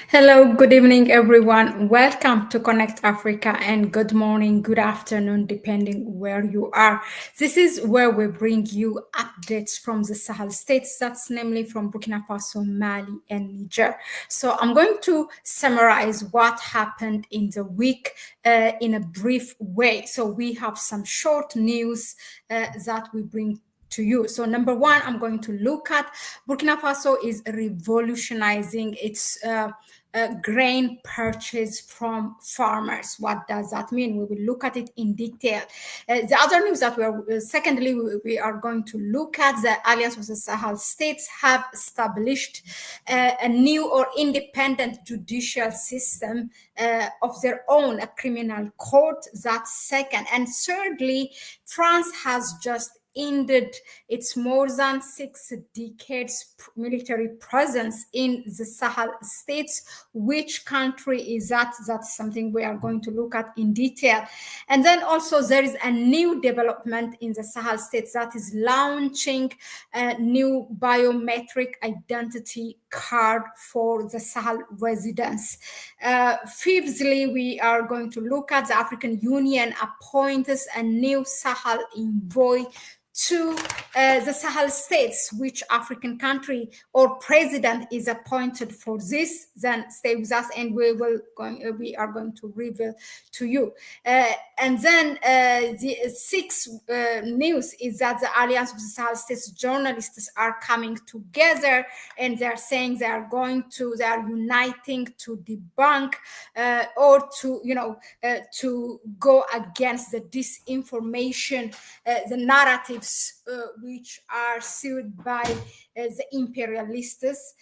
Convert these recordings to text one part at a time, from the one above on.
Hello, good evening, everyone. Welcome to Connect Africa, and good morning, good afternoon, depending where you are. This is where we bring you updates from the Sahel states, that's namely from Burkina Faso, Mali, and Niger. So I'm going to summarize what happened in the week in a brief way. So we have some short news that we bring to you. So number one, I'm going to look at Burkina Faso is revolutionizing its grain purchase from farmers. What does that mean? We will look at it in detail. The other news that secondly, we are going to look at the Alliance of the Sahel states have established a new or independent judicial system of their own, a criminal court. That's second. And thirdly, France has just ended its more than 6 decades military presence in the Sahel states. Which country is that? That's something we are going to look at in detail. And then also there is a new development in the Sahel states that is launching a new biometric identity card for the Sahel residents. Fifthly, we are going to look at the African Union appoints a new Sahel envoy to the Sahel states. Which African country or president is appointed for this? Then stay with us, and we are going to reveal to you. And then the sixth news is that the Alliance of the Sahel States journalists are coming together, and they are saying they are uniting to debunk or to go against the disinformation, the narratives which are sued by the imperialists.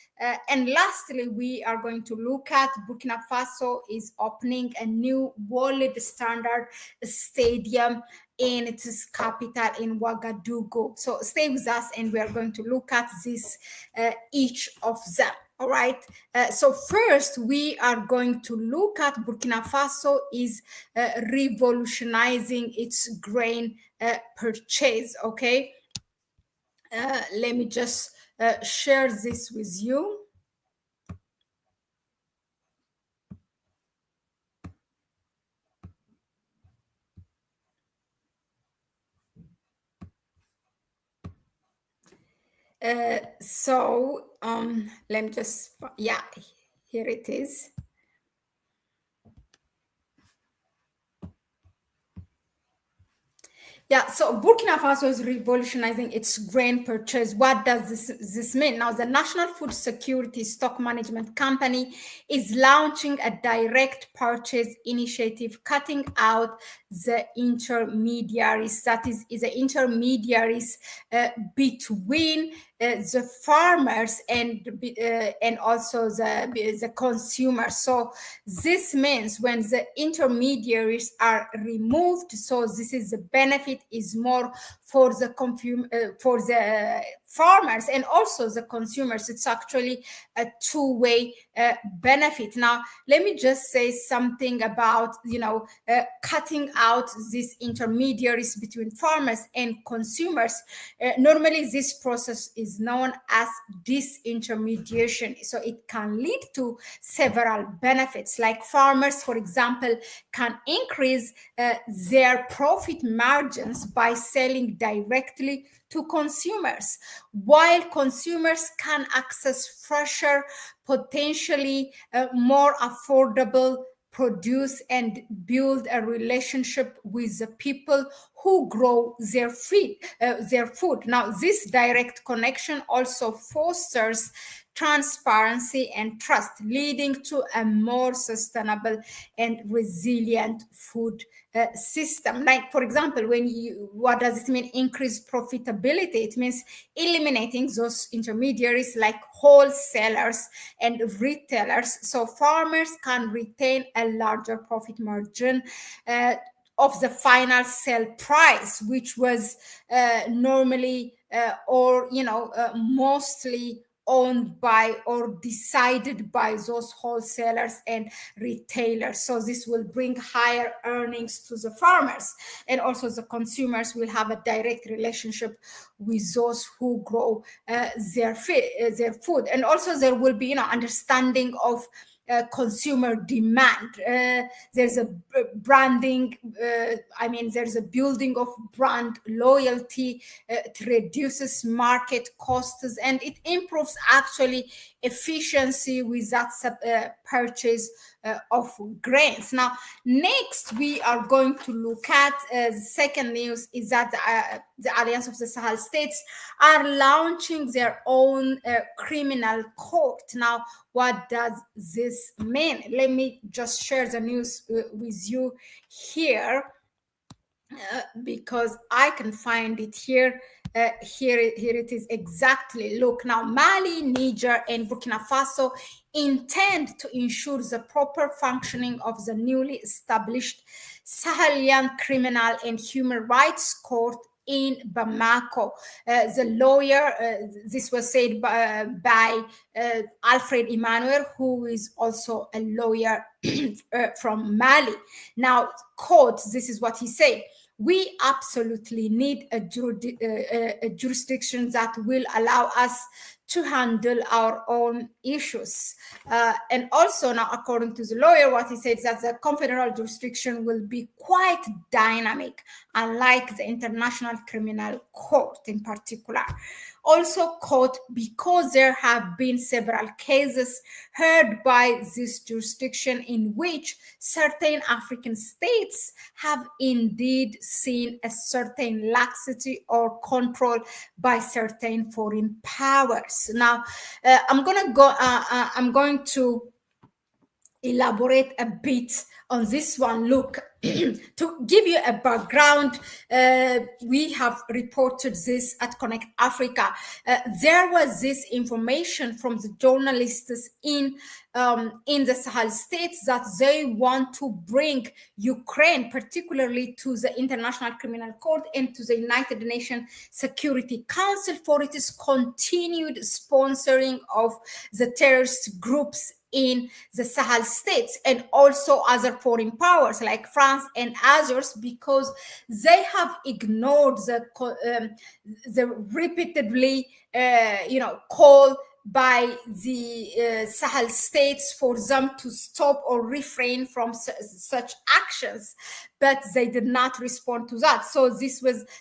And lastly, we are going to look at Burkina Faso is opening a new world standard stadium in its capital in Ouagadougou. So stay with us, and we are going to look at this, each of them. All right. So first, we are going to look at Burkina Faso is revolutionizing its grain purchase. Okay. Let me just share this with you. Let me just, yeah, here it is. Yeah, so Burkina Faso is revolutionizing its grain purchase. What does this mean? Now, the National Food Security Stock Management Company is launching a direct purchase initiative, cutting out the intermediaries. That is the intermediaries between the farmers and also the consumers. So this means when the intermediaries are removed, so this is the benefit is more for the for the farmers and also the consumers. It's actually a two-way benefit. Now, let me just say something about cutting out these intermediaries between farmers and consumers. Normally, this process is known as disintermediation. So it can lead to several benefits, like farmers, for example, can increase their profit margins by selling directly to consumers, while consumers can access fresher, potentially more affordable produce and build a relationship with the people who grow their food. Now, this direct connection also fosters transparency and trust, leading to a more sustainable and resilient food system. Like, for example, what does it mean? Increased profitability. It means eliminating those intermediaries like wholesalers and retailers, so farmers can retain a larger profit margin of the final sale price, which was normally mostly owned by or decided by those wholesalers and retailers. So this will bring higher earnings to the farmers, and also the consumers will have a direct relationship with those who grow their food. And also there will be understanding of consumer demand. There's a branding, there's a building of brand loyalty. It reduces market costs and it improves actually efficiency with that purchase of grains. Now, next we are going to look at the second news is that the Alliance of the Sahel States are launching their own criminal court. Now, what does this mean? Let me just share the news with you here. Because I can find it here. Here it is exactly. Look, now Mali, Niger, and Burkina Faso intend to ensure the proper functioning of the newly established Sahelian Criminal and Human Rights Court in Bamako. The lawyer, this was said by Alfred Emmanuel, who is also a lawyer from Mali. Now, quote, this is what he said. We absolutely need a jurisdiction that will allow us to handle our own issues. And also now, according to the lawyer, what he said is that the confederal jurisdiction will be quite dynamic, unlike the International Criminal Court in particular. Also, quote, because there have been several cases heard by this jurisdiction in which certain African states have indeed seen a certain laxity or control by certain foreign powers. Now, I'm going to elaborate a bit on this one. Look, to give you a background, we have reported this at Connect Africa. There was this information from the journalists in the Sahel states that they want to bring Ukraine, particularly to the International Criminal Court and to the United Nations Security Council for its continued sponsoring of the terrorist groups in the Sahel states and also other foreign powers like France and others, because they have ignored the repeatedly call by the Sahel states for them to stop or refrain from such actions, but they did not respond to that. So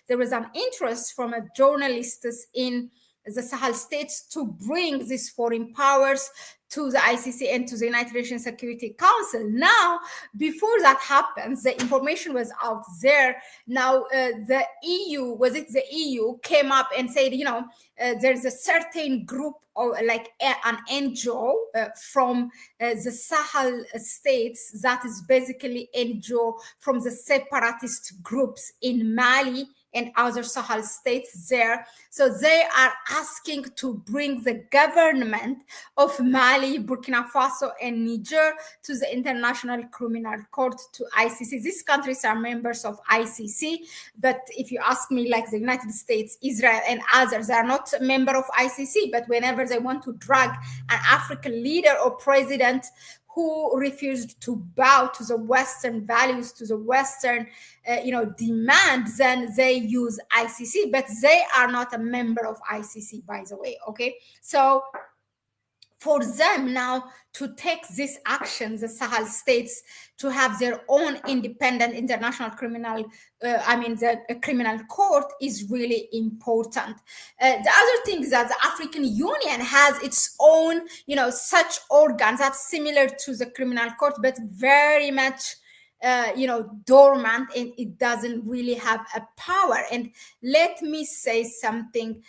there was an interest from a journalists in the Sahel states to bring these foreign powers to the ICC and to the United Nations Security Council. Now, before that happens, the information was out there. Now, the EU came up and said, there's a certain group or like an NGO from the Sahel states that is basically NGO from the separatist groups in Mali and other Sahel states there. So they are asking to bring the government of Mali, Burkina Faso, and Niger to the International Criminal Court, to ICC. These countries are members of ICC, but if you ask me, like the United States, Israel, and others, they are not a member of ICC, but whenever they want to drag an African leader or president who refused to bow to the Western values, to the Western, demands, then they use ICC, but they are not a member of ICC, by the way, okay? So for them now to take this action, the Sahel states, to have their own independent international criminal, the criminal court is really important. The other thing is that the African Union has its own, such organs that's similar to the criminal court, but very much dormant, and it doesn't really have a power. And let me say something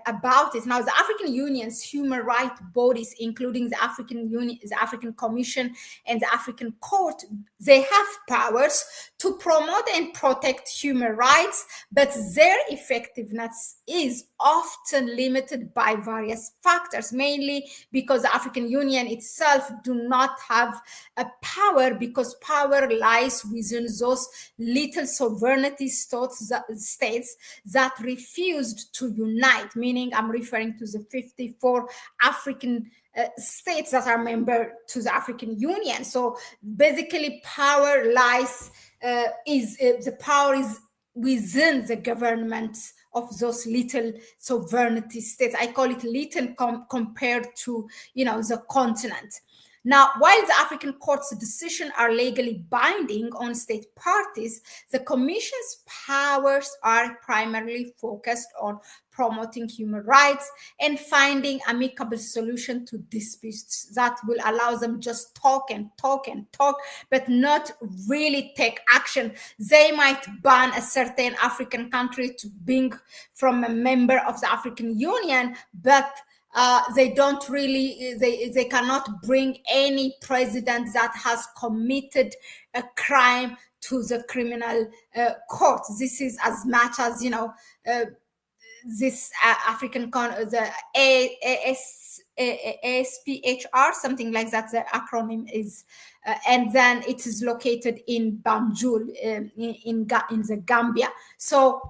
about it. Now, the African Union's human rights bodies, including the African Union, the African Commission, and the African Court, they have powers to promote and protect human rights, but their effectiveness is often limited by various factors, mainly because the African Union itself do not have a power, because power lies within those little sovereignty states that refused to unite, meaning I'm referring to the 54 African states that are member to the African Union. So basically power lies, the power is within the government of those little sovereignty states. I call it little compared to, the continent. Now, while the African court's decisions are legally binding on state parties, the Commission's powers are primarily focused on promoting human rights and finding amicable solution to disputes that will allow them just talk and talk and talk, but not really take action. They might ban a certain African country to being from a member of the African Union, but they don't really, they cannot bring any president that has committed a crime to the criminal court. This is as much as, this the ASPHR, something like that, the acronym is, and then it is located in Banjul, in the Gambia. So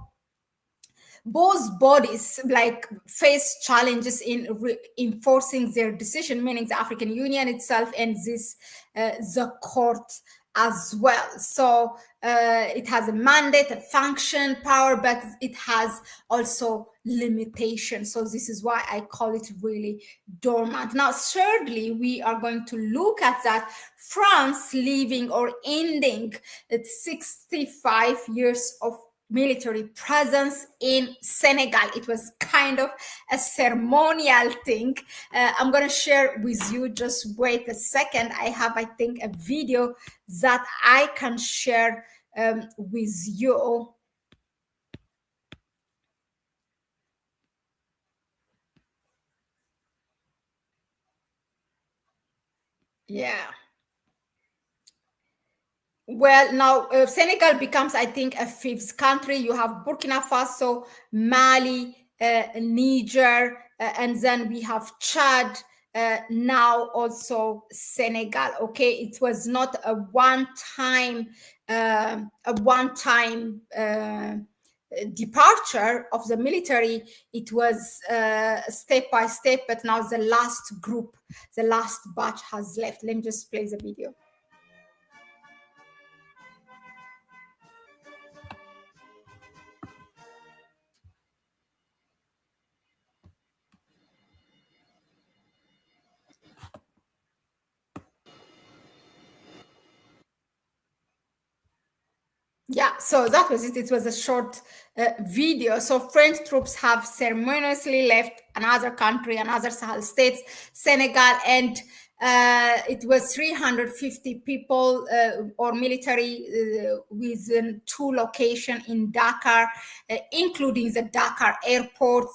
both bodies like face challenges in enforcing their decision, meaning the African Union itself and this the court as well. So it has a mandate, a function, power, but it has also limitations. So this is why I call it really dormant. Now, thirdly, we are going to look at that France leaving or ending its 65 years of military presence in Senegal. It was kind of a ceremonial thing. I'm going to share with you, just wait a second. I have, I think, a video that I can share with you. Yeah. Well, now Senegal becomes, I think, a fifth country. You have Burkina Faso, Mali, Niger, and then we have Chad. Now also Senegal. Okay, it was not a one-time, departure of the military. It was step by step, but now the last group, the last batch has left. Let me just play the video. Yeah, so that was it. It was a short video. So French troops have ceremoniously left another country, another Sahel states, Senegal, and it was 350 people or military within two locations in Dakar, including the Dakar airport.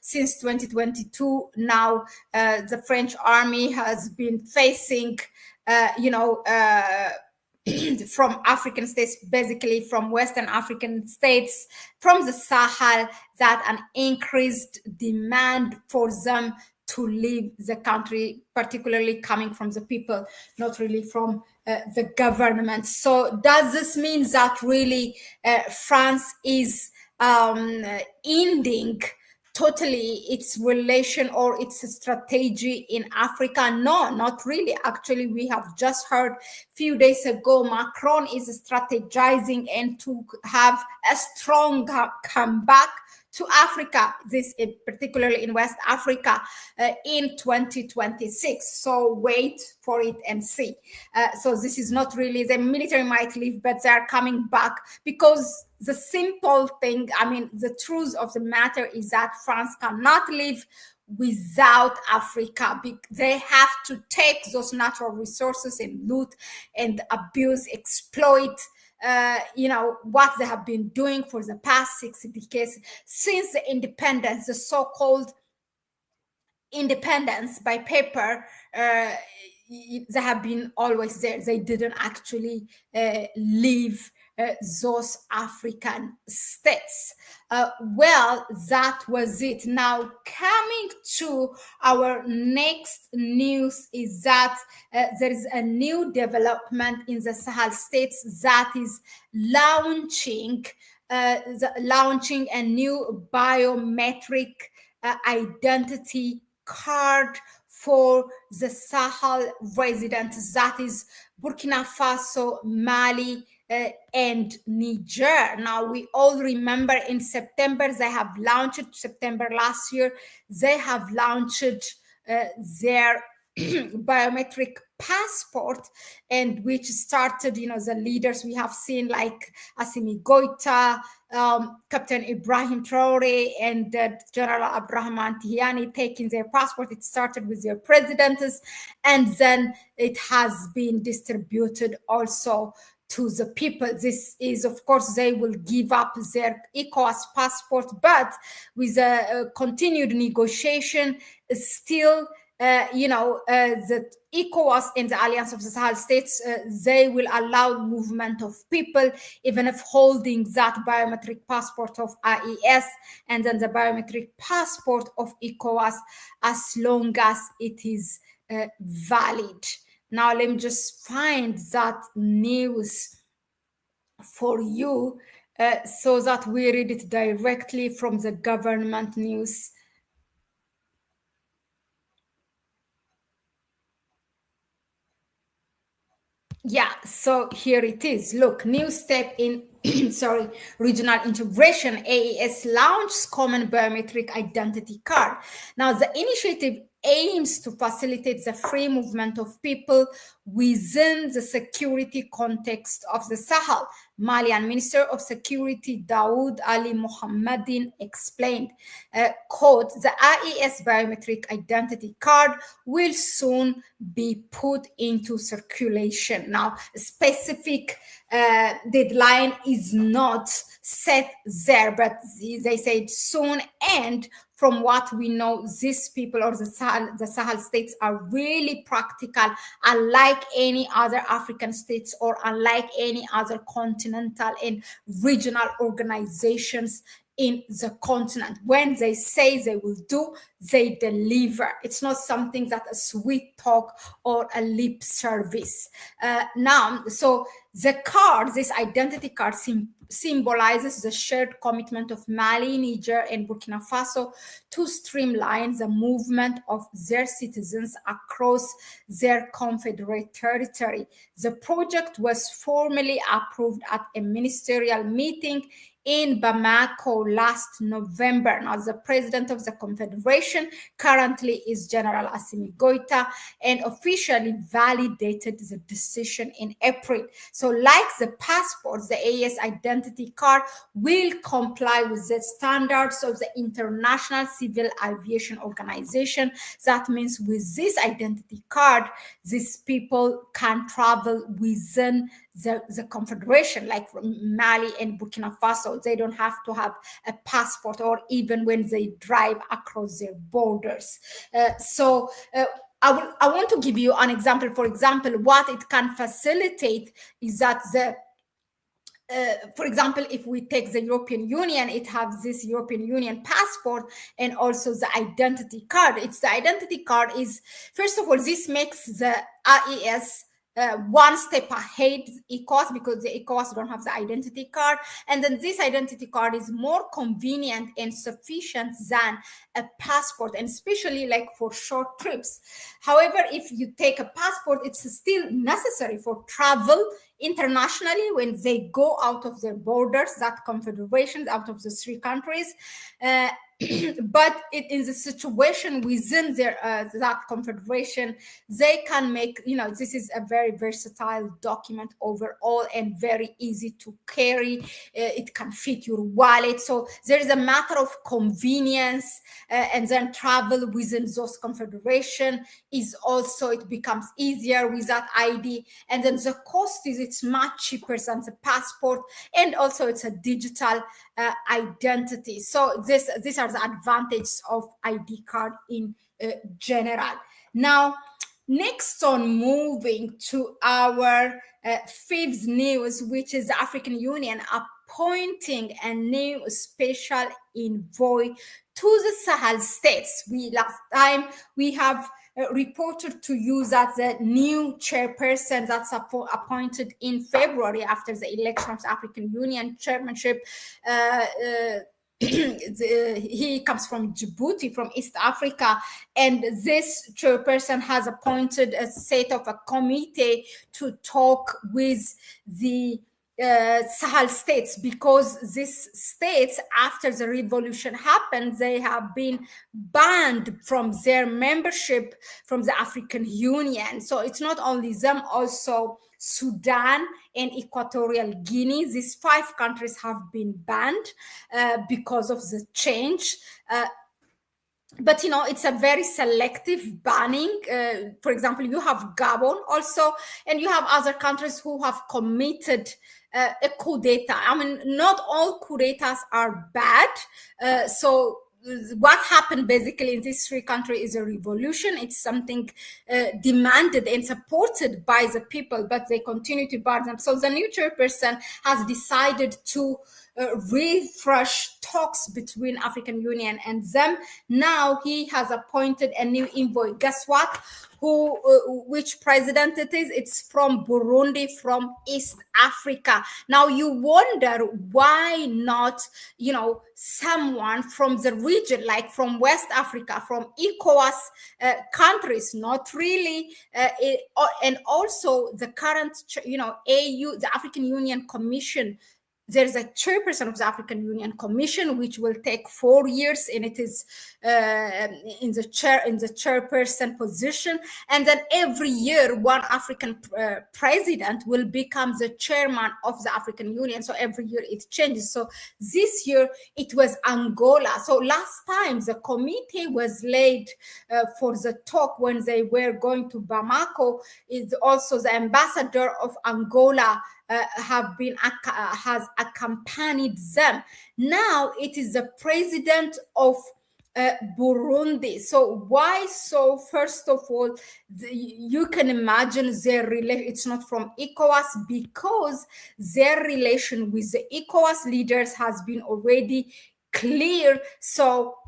Since 2022, now the French army has been facing, from African states, basically from Western African states, from the Sahel, that an increased demand for them to leave the country, particularly coming from the people, not really from the government. So does this mean that really France is ending totally its relation or its strategy in Africa? No, not really. Actually, we have just heard a few days ago Macron is strategizing and to have a strong comeback to Africa, this particularly in West Africa, in 2026. So wait for it and see. So this is not really, the military might leave, but they are coming back because the simple thing, I mean, the truth of the matter is that France cannot live without Africa. They have to take those natural resources and loot and abuse, exploit, what they have been doing for the past 60 decades since the independence, the so-called independence by paper. They have been always there. They didn't actually leave those African states. Well, that was it. Now, coming to our next news is that there is a new development in the Sahel states that is launching a new biometric identity card for the Sahel residents, that is Burkina Faso, Mali, and Niger. Now, we all remember in September, September last year, they have launched their biometric passport, and which started, the leaders we have seen like Assimi Goita, Captain Ibrahim Traore, and General Abdurrahman Tihani taking their passport. It started with their presidents, and then it has been distributed also to the people. This is, of course, they will give up their ECOWAS passport, but with a continued negotiation, still, the ECOWAS and the Alliance of the Sahel States, they will allow movement of people, even if holding that biometric passport of IES and then the biometric passport of ECOWAS, as long as it is valid. Now, let me just find that news for you so that we read it directly from the government news. Yeah, so here it is. Look, new step in regional integration. AES launches common biometric identity card. Now, the initiative aims to facilitate the free movement of people within the security context of the Sahel. Malian Minister of Security Daoud Ali Mohammadin explained, quote, the IES biometric identity card will soon be put into circulation. Now, a specific deadline is not set there, but they said soon. And from what we know, these people or the Sahel states are really practical, unlike any other African states or unlike any other continental and regional organizations in the continent. When they say they will do, they deliver. It's not something that a sweet talk or a lip service. Now, so the card, this identity card, symbolizes the shared commitment of Mali, Niger, and Burkina Faso to streamline the movement of their citizens across their confederate territory. The project was formally approved at a ministerial meeting in Bamako last November. Now, the president of the confederation currently is General Assimi Goita, and officially validated the decision in April. So, like the passport, the AES identity card will comply with the standards of the International Civil Aviation Organization. That means with this identity card, these people can travel within the confederation, like from Mali and Burkina Faso. They don't have to have a passport, or even when they drive across their borders. I want to give you an example. For example, what it can facilitate is that for example, if we take the European Union, it has this European Union passport and also the identity card. It's the identity card is, first of all, this makes the IES one step ahead ECOWAS, because the ECOWAS don't have the identity card. And then this identity card is more convenient and sufficient than a passport, and especially like for short trips. However, if you take a passport, it's still necessary for travel internationally when they go out of their borders, that confederations, out of the three countries. But in the situation within their that confederation, they can make, this is a very versatile document overall and very easy to carry. It can fit your wallet. So there is a matter of convenience, and then travel within those confederation is also, it becomes easier with that ID. And then the cost is, it's much cheaper than the passport, and also it's a digital identity. So these are the advantages of ID card in general. Now, next on moving to our fifth news, which is the African Union appointing a new special envoy to the Sahel states. Last time we have reported to you that the new chairperson that's appointed in February after the election of the African Union chairmanship, he comes from Djibouti, from East Africa, and this chairperson has appointed a set of a committee to talk with the Sahel states, because these states, after the revolution happened, they have been banned from their membership from the African Union. So it's not only them, also Sudan and Equatorial Guinea. These five countries have been banned because of the change. But it's a very selective banning. For example, you have Gabon also, and you have other countries who have committed a coup d'etat. I mean, not all coup d'etats are bad. So what happened basically in these three countries is a revolution. It's something demanded and supported by the people, but they continue to ban them. So the new chairperson has decided to refresh talks between African Union and them. Now he has appointed a new envoy. Guess what? Which president it is? It's from Burundi, from East Africa. Now you wonder why not, someone from the region, like from West Africa, from ECOWAS countries, not really, and also the current, AU, the African Union Commission. There's a chairperson of the African Union Commission, which will take 4 years, and it is in the chairperson position. And then every year, one African president will become the chairman of the African Union. So every year it changes. So this year it was Angola. So last time the committee was laid for the talk when they were going to Bamako. Is also the ambassador of Angola has accompanied them. Now it is the president of Burundi. So why so? First of all, you can imagine their relation. It's not from ECOWAS, because their relation with the ECOWAS leaders has been already clear. So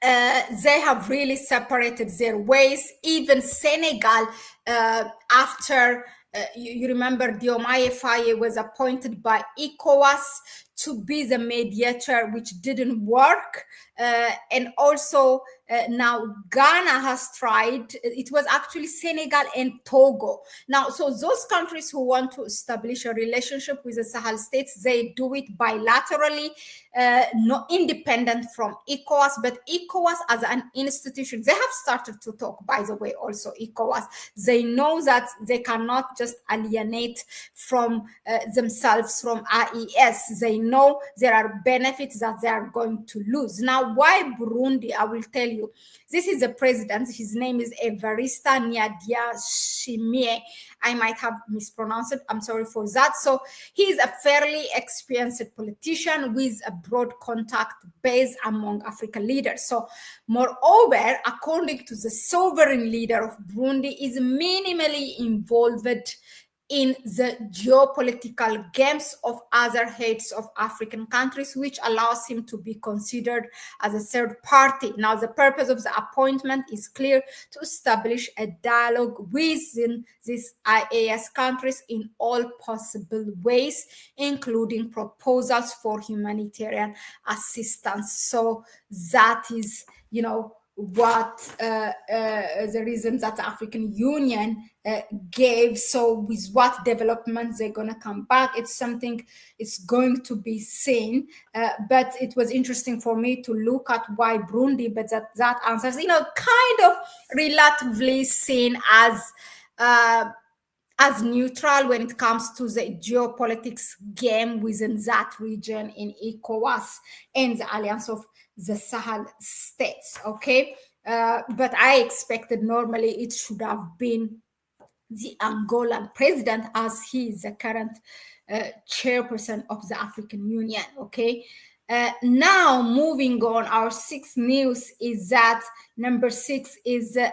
they have really separated their ways. Even Senegal, after you remember Diomaye Faye was appointed by ECOWAS to be the mediator, which didn't work. And also now Ghana has tried. It was actually Senegal and Togo. Now, so those countries who want to establish a relationship with the Sahel states, they do it bilaterally, not independent from ECOWAS. But ECOWAS as an institution, they have started to talk, by the way, also ECOWAS. They know that they cannot just alienate from themselves from IES. They know there are benefits that they are going to lose. Now, why Burundi? I will tell you. This is the president. His name is Evarista Ndayishimiye. I might have mispronounced it. I'm sorry for that. So he's a fairly experienced politician with a broad contact base among African leaders. So moreover, according to the sovereign leader of Burundi, is minimally involved in the geopolitical games of other heads of African countries, which allows him to be considered as a third party. Now, the purpose of the appointment is clear: to establish a dialogue within these IAS countries in all possible ways, including proposals for humanitarian assistance. So that is, what the reason that the African Union gave. So with what developments they're going to come back, it's something it's going to be seen. But it was interesting for me to look at why Burundi, but that answers, kind of relatively seen as neutral when it comes to the geopolitics game within that region in ECOWAS and the Alliance of the Sahel states. Okay. But I expected normally it should have been the Angolan president, as he is the current chairperson of the African Union. Okay. Now moving on, our sixth news is that number 6 is the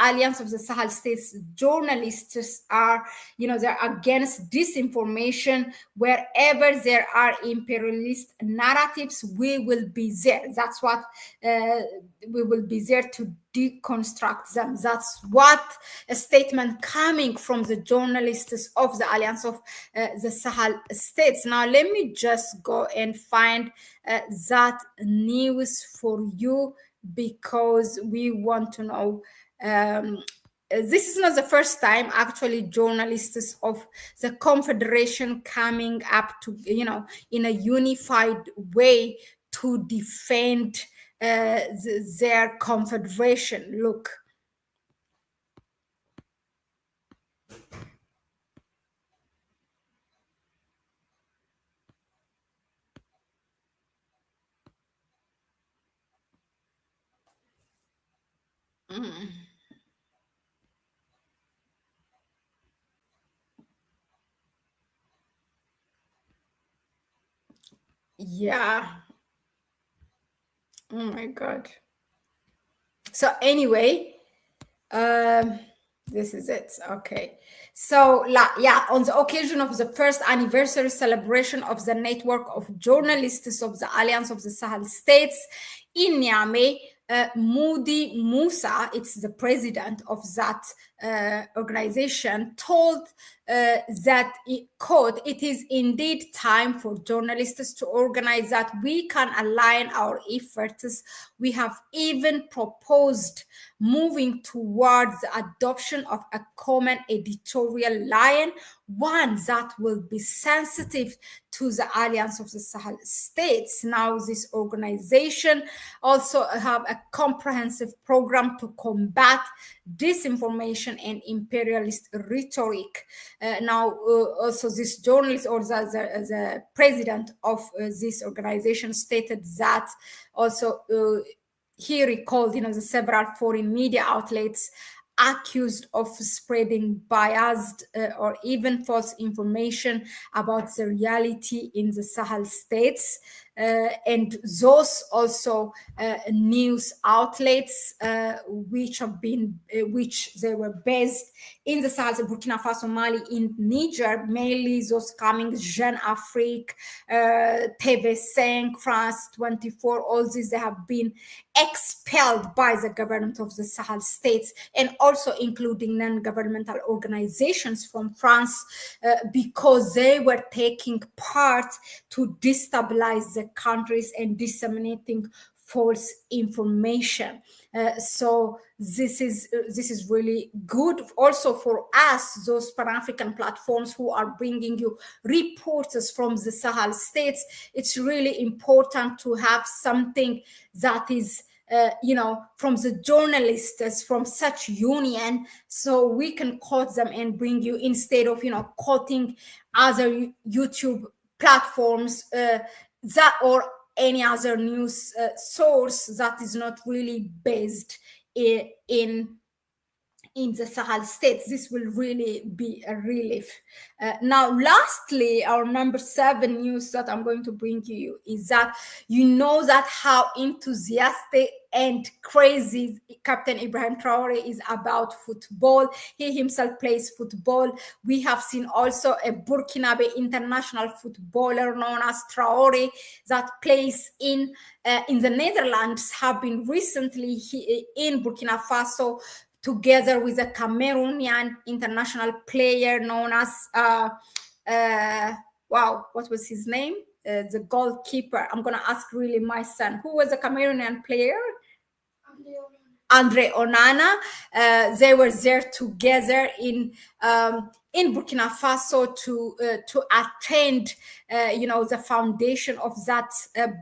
Alliance of the Sahel States journalists are, they're against disinformation. Wherever there are imperialist narratives, we will be there. That's what we will be there to deconstruct them. That's what a statement coming from the journalists of the Alliance of the Sahel States. Now, let me just go and find that news for you, because we want to know this is not the first time actually journalists of the confederation coming up to, in a unified way to defend their confederation. Look. Yeah. Oh my God. So anyway, um, this is it. Okay. So, yeah, on the occasion of the first anniversary celebration of the network of journalists of the Alliance of the Sahel States in Niamey, Moody Musa, it's the president of that organization, told that, quote, it is indeed time for journalists to organize that we can align our efforts. We have even proposed moving towards the adoption of a common editorial line, one that will be sensitive to the Alliance of the Sahel States. Now, this organization also have a comprehensive program to combat disinformation and imperialist rhetoric. Also, this journalist or the president of this organization stated that also. He recalled, the several foreign media outlets accused of spreading biased or even false information about the reality in the Sahel states. And those also news outlets which they were based in the Sahel, Burkina Faso, Mali, in Niger, mainly those coming Jeune Afrique, TV5, France 24, all these, they have been expelled by the government of the Sahel states, and also including non-governmental organizations from France, because they were taking part to destabilize the countries and disseminating false information. So this is really good also for us, those Pan-African platforms who are bringing you reporters from the Sahel states. It's really important to have something that is from the journalists from such union, so we can quote them and bring you, instead of quoting other YouTube platforms that or any other news source that is not really based in the Sahel states. This will really be a relief. Now, lastly, our number 7 news that I'm going to bring to you is that that how enthusiastic and crazy Captain Ibrahim Traore is about football. He himself plays football. We have seen also a Burkinabe international footballer known as Traore that plays in the Netherlands, have been recently in Burkina Faso, together with a Cameroonian international player known as what was his name? The goalkeeper. I'm gonna ask really my son, who was a Cameroonian player? Andre Onana. They were there together in Burkina Faso to attend, the foundation of that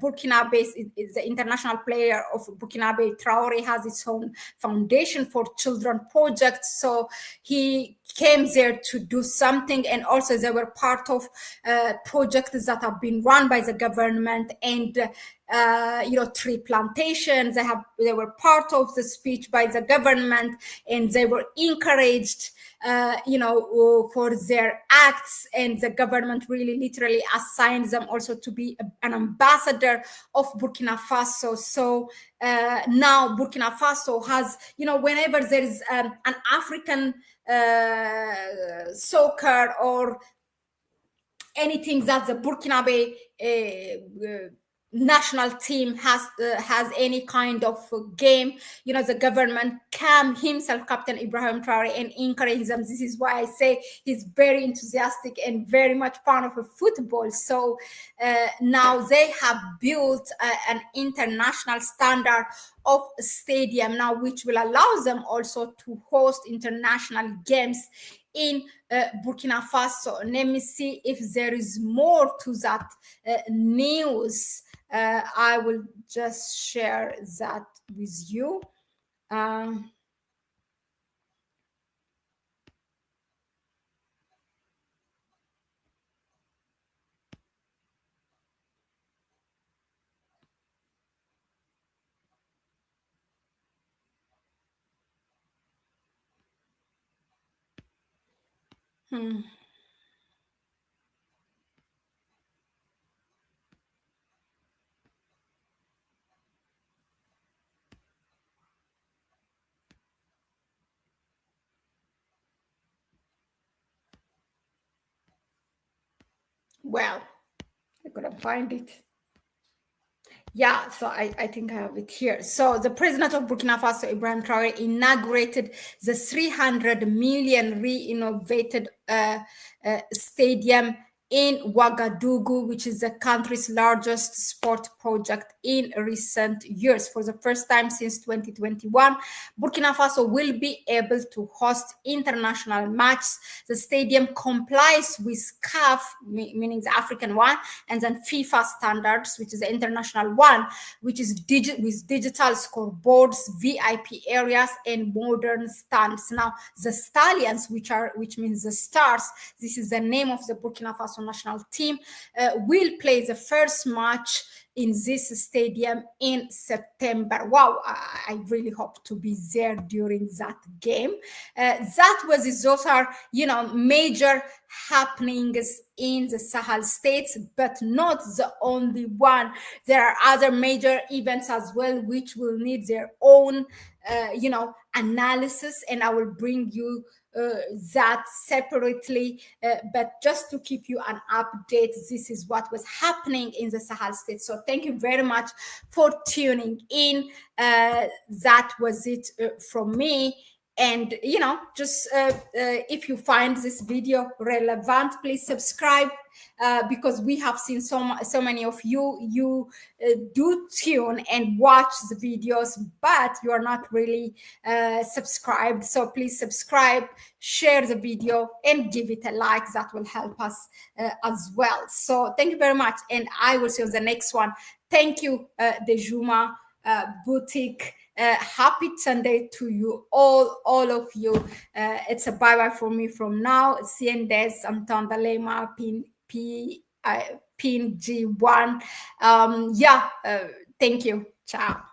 Burkinabe. Is the international player of Burkinabe, Traore, has its own foundation for children projects. So he came there to do something, and also they were part of projects that have been run by the government, and tree plantations. They were part of the speech by the government, and they were encouraged for their acts, and the government really literally assigned them also to be an ambassador of Burkina Faso. So now Burkina Faso has, whenever there is an African soccer or anything that the Burkinabe national team has any kind of game, the government can himself, Captain Ibrahim Traore, and encourage them. This is why I say he's very enthusiastic and very much fan of football. So now they have built an international standard of stadium now, which will allow them also to host international games in Burkina Faso. Let me see if there is more to that news. I will just share that with you. Um, hmm. Well, I couldn't find it. Yeah, so I think I have it here. So the president of Burkina Faso, Ibrahim Traore, inaugurated the 300 million re-innovated stadium in Ouagadougou, which is the country's largest sport project in recent years. For the first time since 2021, Burkina Faso will be able to host international matches. The stadium complies with CAF, meaning the African one, and then FIFA standards, which is the international one, which is with digital scoreboards, VIP areas, and modern stands. Now, the Stallions, which means the stars, this is the name of the Burkina Faso national team, will play the first match in this stadium in September. Wow, I really hope to be there during that game. Those are, major happenings in the Sahel states, but not the only one. There are other major events as well, which will need their own, analysis, and I will bring you that separately. But just to keep you an update, this is what was happening in the Sahel states. So thank you very much for tuning in. That was it from me. And just if you find this video relevant, please subscribe, because we have seen so many of you do tune and watch the videos, but you are not really subscribed. So please subscribe, share the video, and give it a like. That will help us as well. So thank you very much, and I will see you on the next one. Thank you, Dejuma Boutique. Happy Sunday to you all of you. It's a bye bye for me from now. Siendes Antandalema Pin G1. Thank you. Ciao.